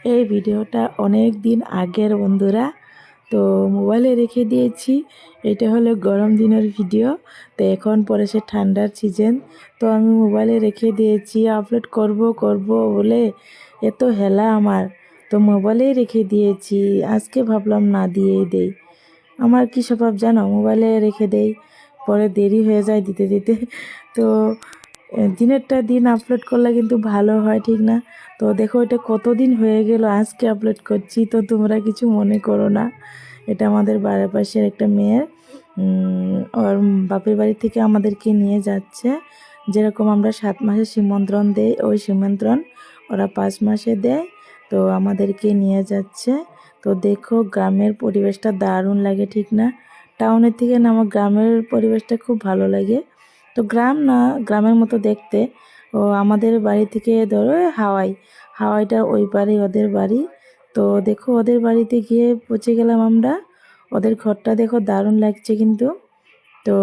এই ভিডিওটা অনেক দিন আগের বন্ধুরা, তো মোবাইলে রেখে দিয়েছি। এটা হলো গরম দিনের ভিডিও। তো এখন পড়েছে ঠান্ডার সিজন, তো আমি মোবাইলে রেখে দিয়েছি। আপলোড করব বলে এত হেলা আমার, তো মোবাইলেই রেখে দিয়েছি। আজকে ভাবলাম না দিয়েই দেই। আমার কি স্বভাব জানো, মোবাইলে রেখে দেই, পরে দেরি হয়ে যায় দিতে দিতে। তো দিনেরটা দিন আপলোড করলে কিন্তু ভালো হয়, ঠিক না? তো দেখো এটা কতদিন হয়ে গেল আজকে আপলোড করছি, তো তোমরা কিছু মনে করো না। এটা আমাদের বাড়ির পাশের একটা মেয়ের ওর বাপের বাড়ি থেকে আমাদেরকে নিয়ে যাচ্ছে। যেরকম আমরা 7 মাসে সীমন্ত্রণ দেই, ওই সীমন্ত্রণ ওরা 5 মাসে দেয়। তো আমাদেরকে নিয়ে যাচ্ছে। তো দেখো গ্রামের পরিবেশটা দারুণ লাগে, ঠিক না? টাউনের থেকে না আমার গ্রামের পরিবেশটা খুব ভালো লাগে। তো গ্রাম না, গ্রামের মতো দেখতে। ও আমাদের বাড়ি থেকে ধরো হাওয়াইটা ওই পারে ওদের বাড়ি। তো দেখো ওদের বাড়িতে গিয়ে পৌঁছে গেলাম আমরা। ওদের ঘরটা দেখো দারুণ লাগছে কিন্তু। তো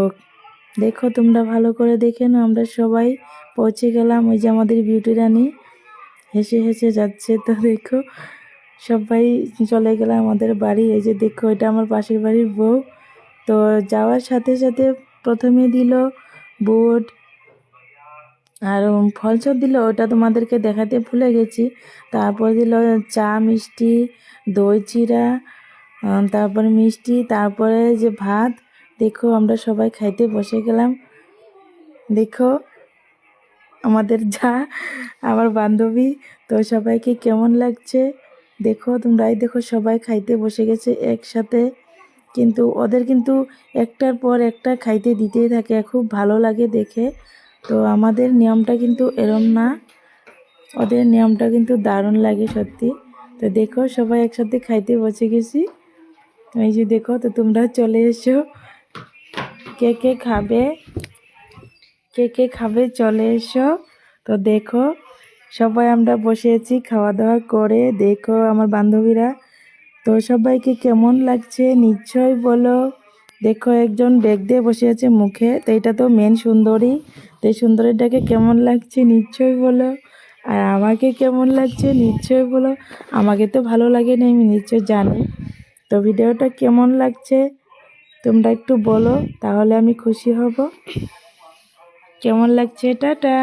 দেখো তোমরা ভালো করে দেখে নাও, আমরা সবাই পৌঁছে গেলাম। ওই যে আমাদের বিউটি রানী হেসে হেসে যাচ্ছে। তো দেখো সবাই চলে গেলাম আমাদের বাড়ি। এই যে দেখো এটা আমার পাশের বাড়ির বউ। তো যাওয়ার সাথে সাথে প্রথমে দিল বুট আর ফল সব দিল, ওটা তোমাদেরকে দেখাতে ভুলে গেছি। তারপর দিল চা, মিষ্টি, দই চিড়া, তারপরে মিষ্টি, তারপরে যে ভাত। দেখো আমরা সবাই খাইতে বসে গেলাম। দেখো আমাদের আমার বান্ধবী। তো সবাইকে কেমন লাগছে দেখো তোমরাই, দেখো সবাই খাইতে বসে গেছে একসাথে। কিন্তু ওদের কিন্তু একটার পর একটা খাইতে দিতেই থাকে, খুব ভালো লাগে দেখে। তো আমাদের নিয়মটা কিন্তু এরম না, ওদের নিয়মটা কিন্তু দারুণ লাগে সত্যি। তো দেখো সবাই একসাথে খাইতে বসে গেছি। এই যে দেখো, তো তোমরা চলে এসো, কে কে খাবে, কে কে খাবে চলে এসো। তো দেখো সবাই আমরা বসে আছি খাওয়া দাওয়া করে। দেখো আমার বান্ধবীরা। তো সবাইকে কেমন লাগছে নিশ্চয়ই বলো। দেখো একজন ব্যাগ দিয়ে বসে আছে মুখে, তো এটা তো মেন সুন্দরী। তো এই সুন্দরীটাকে কেমন লাগছে নিশ্চয়ই বলো। আর আমাকে কেমন লাগছে নিশ্চয়ই বলো। আমাকে তো ভালো লাগে না, আমি নিশ্চয়ই জানি। তো ভিডিওটা কেমন লাগছে তোমরা একটু বলো, তাহলে আমি খুশি হব। কেমন লাগছে? টাটা।